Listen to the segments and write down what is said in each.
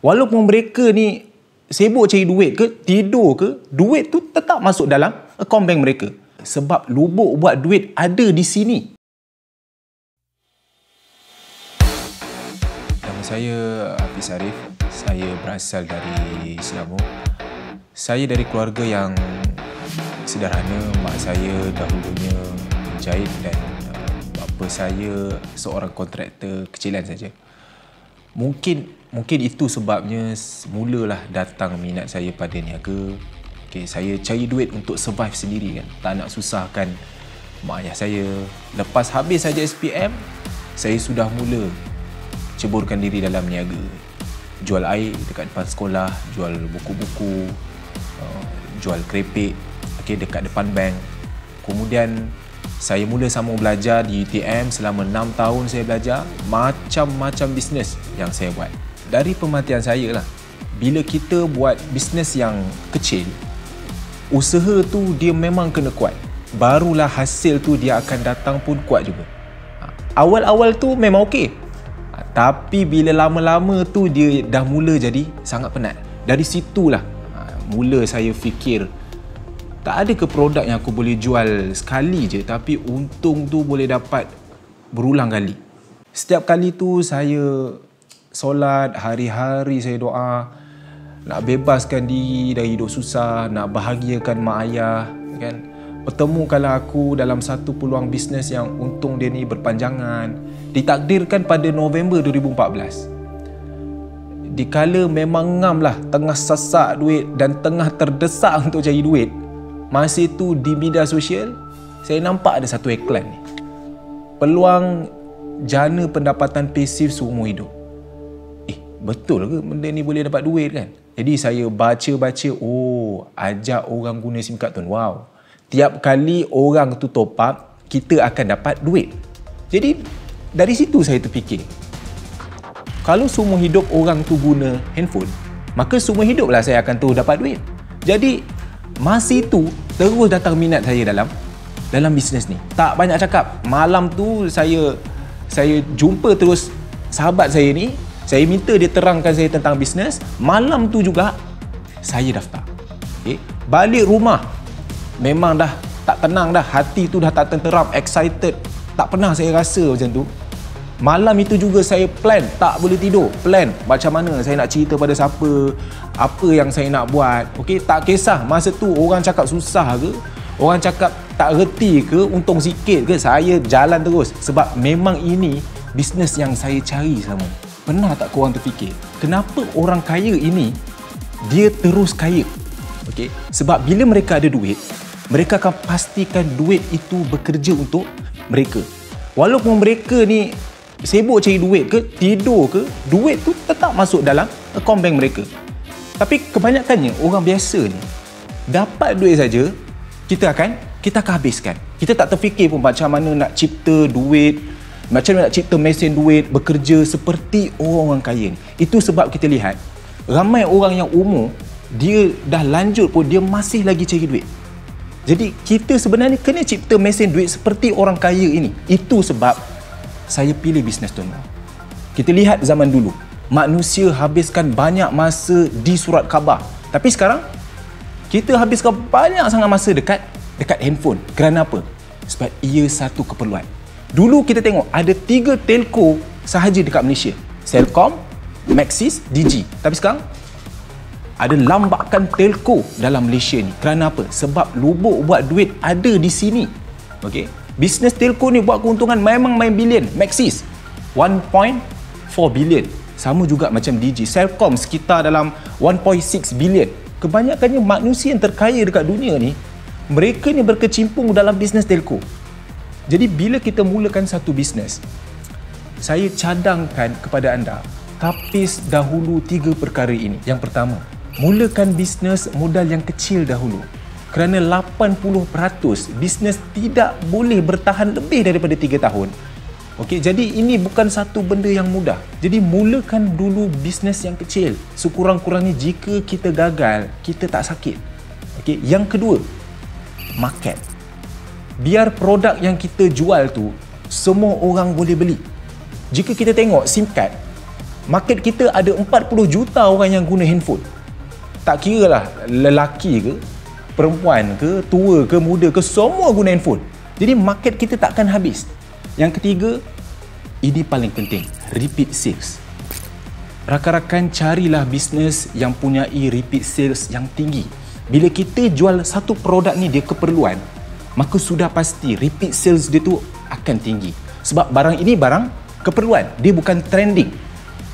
Walaupun mereka ni sibuk cari duit ke, tidur ke, duit tu tetap masuk dalam akaun bank mereka. Sebab lubuk buat duit ada di sini. Nama saya Hafiz Arif. Saya berasal dari Selangor. Saya dari keluarga yang sederhana. Mak saya dahulunya menjahit dan bapa saya seorang kontraktor kecilan saja. Mungkin itu sebabnya mulalah datang minat saya pada niaga. Saya cari duit untuk survive sendiri kan. Tak nak susahkan mak ayah saya. Lepas habis saja SPM, saya sudah mula ceburkan diri dalam niaga. Jual air dekat depan sekolah, jual buku-buku, jual kerepek dekat depan bank. Kemudian saya mula sambung belajar di UTM. Selama 6 tahun saya belajar macam-macam bisnes yang saya buat. Dari pemerhatian saya lah, bila kita buat bisnes yang kecil, usaha tu dia memang kena kuat. Barulah hasil tu dia akan datang pun kuat juga. Awal-awal tu memang okey. Tapi bila lama-lama tu dia dah mula jadi sangat penat. Dari situlah mula saya fikir, tak ada ke produk yang aku boleh jual sekali je tapi untung tu boleh dapat berulang kali. Setiap kali tu saya solat, hari-hari saya doa nak bebaskan diri dari hidup susah, nak bahagiakan mak ayah kan. Pertemukanlah aku dalam satu peluang bisnes yang untung dia ni berpanjangan. Ditakdirkan pada November 2014. Dikala memang ngam lah, tengah sesak duit dan tengah terdesak untuk cari duit, masa itu di media sosial saya nampak ada satu iklan ni. Peluang jana pendapatan pasif seumur hidup. Betul ke benda ni boleh dapat duit kan? Jadi saya baca-baca, ajak orang guna SIM card tu. Wow. Tiap kali orang tu top up, kita akan dapat duit. Jadi dari situ saya terfikir, kalau seumur hidup orang tu guna handphone, maka seumur hiduplah saya akan terus dapat duit. Jadi masa itu terus datang minat saya dalam bisnes ni. Tak banyak cakap. Malam tu saya jumpa terus sahabat saya ni. Saya minta dia terangkan saya tentang bisnes. Malam tu juga saya daftar. Balik rumah memang dah tak tenang dah. Hati tu dah tak tenteram, excited. Tak pernah saya rasa macam tu. Malam itu juga saya plan, tak boleh tidur. Plan macam mana saya nak cerita pada siapa, apa yang saya nak buat. Tak kisah masa tu orang cakap susah ke, orang cakap tak reti ke, untung sikit ke, saya jalan terus. Sebab memang ini bisnes yang saya cari selama. Pernah tak korang terfikir, kenapa orang kaya ini dia terus kaya? Sebab bila mereka ada duit, mereka akan pastikan duit itu bekerja untuk mereka. Walaupun mereka ni sibuk cari duit ke, tidur ke, duit tu tetap masuk dalam akaun bank mereka. Tapi kebanyakannya orang biasa ni dapat duit saja, kita akan habiskan. Kita tak terfikir pun macam mana nak cipta duit, macam mana nak cipta mesin duit bekerja seperti orang-orang kaya ni. Itu sebab kita lihat ramai orang yang umur dia dah lanjut pun dia masih lagi cari duit. Jadi kita sebenarnya kena cipta mesin duit seperti orang kaya ini. Itu sebab saya pilih bisnes tu. Kita lihat zaman dulu, manusia habiskan banyak masa di surat khabar. Tapi sekarang kita habiskan banyak sangat masa dekat handphone. Kerana apa? Sebab ia satu keperluan. Dulu kita tengok ada 3 telco sahaja dekat Malaysia. Celcom, Maxis, Digi. Tapi sekarang ada lambakan telco dalam Malaysia ni. Kerana apa? Sebab lubuk buat duit ada di sini. Bisnes telco ni buat keuntungan memang main bilion. Maxis 1.4 bilion. Sama juga macam Digi. Celcom sekitar dalam 1.6 bilion. Kebanyakannya manusia yang terkaya dekat dunia ni, mereka ni berkecimpung dalam bisnes telco. Jadi bila kita mulakan satu bisnes, saya cadangkan kepada anda, tapis dahulu 3 perkara ini. Yang pertama, mulakan bisnes modal yang kecil dahulu. Kerana 80% bisnes tidak boleh bertahan lebih daripada 3 tahun. Jadi ini bukan satu benda yang mudah. Jadi mulakan dulu bisnes yang kecil. Sekurang-kurangnya jika kita gagal, kita tak sakit. Yang kedua, market. Biar produk yang kita jual tu semua orang boleh beli. Jika kita tengok SIM card, Market kita ada 40 juta orang yang guna handphone. Tak kira lah lelaki ke, perempuan ke, tua ke, muda ke, semua guna handphone. Jadi market kita takkan habis. Yang ketiga, ini paling penting, repeat sales. Rakan-rakan, carilah bisnes yang punyai repeat sales yang tinggi. Bila kita jual satu produk ni dia keperluan, maka sudah pasti repeat sales dia tu akan tinggi. Sebab barang ini barang keperluan, dia bukan trending.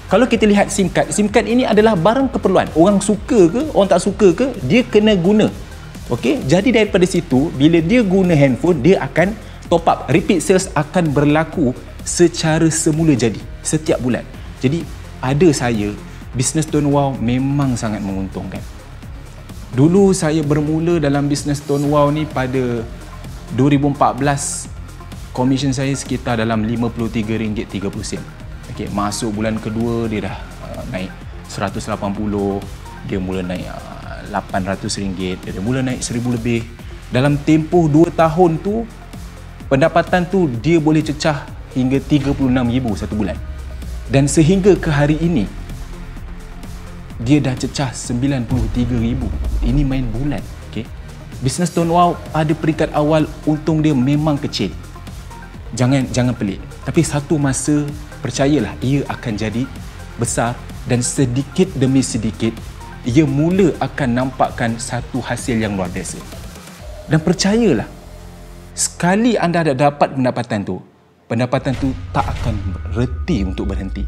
Kalau kita lihat SIM card ini adalah barang keperluan. Orang suka ke, orang tak suka ke, dia kena guna. Okey, jadi daripada situ, bila dia guna handphone, dia akan top up. Repeat sales akan berlaku secara semula jadi, setiap bulan. Jadi, ada saya, bisnes Tuan Wow memang sangat menguntungkan. Dulu saya bermula dalam bisnes Tuan Wow ni pada 2014, komisen saya sekitar dalam RM53.30. Okay, masuk bulan kedua dia dah naik 180, dia mula naik RM800, dia mula naik RM1,000 lebih. Dalam tempoh 2 tahun tu, pendapatan tu dia boleh cecah hingga RM36,000 satu bulan. Dan sehingga ke hari ini, dia dah cecah RM93,000. Ini main bulan. Okay? Bisnes Tuan Wow pada peringkat awal untung dia memang kecil. Jangan pelik. Tapi satu masa, percayalah, ia akan jadi besar dan sedikit demi sedikit ia mula akan nampakkan satu hasil yang luar biasa. Dan percayalah, sekali anda dah dapat pendapatan tu tak akan reti untuk berhenti.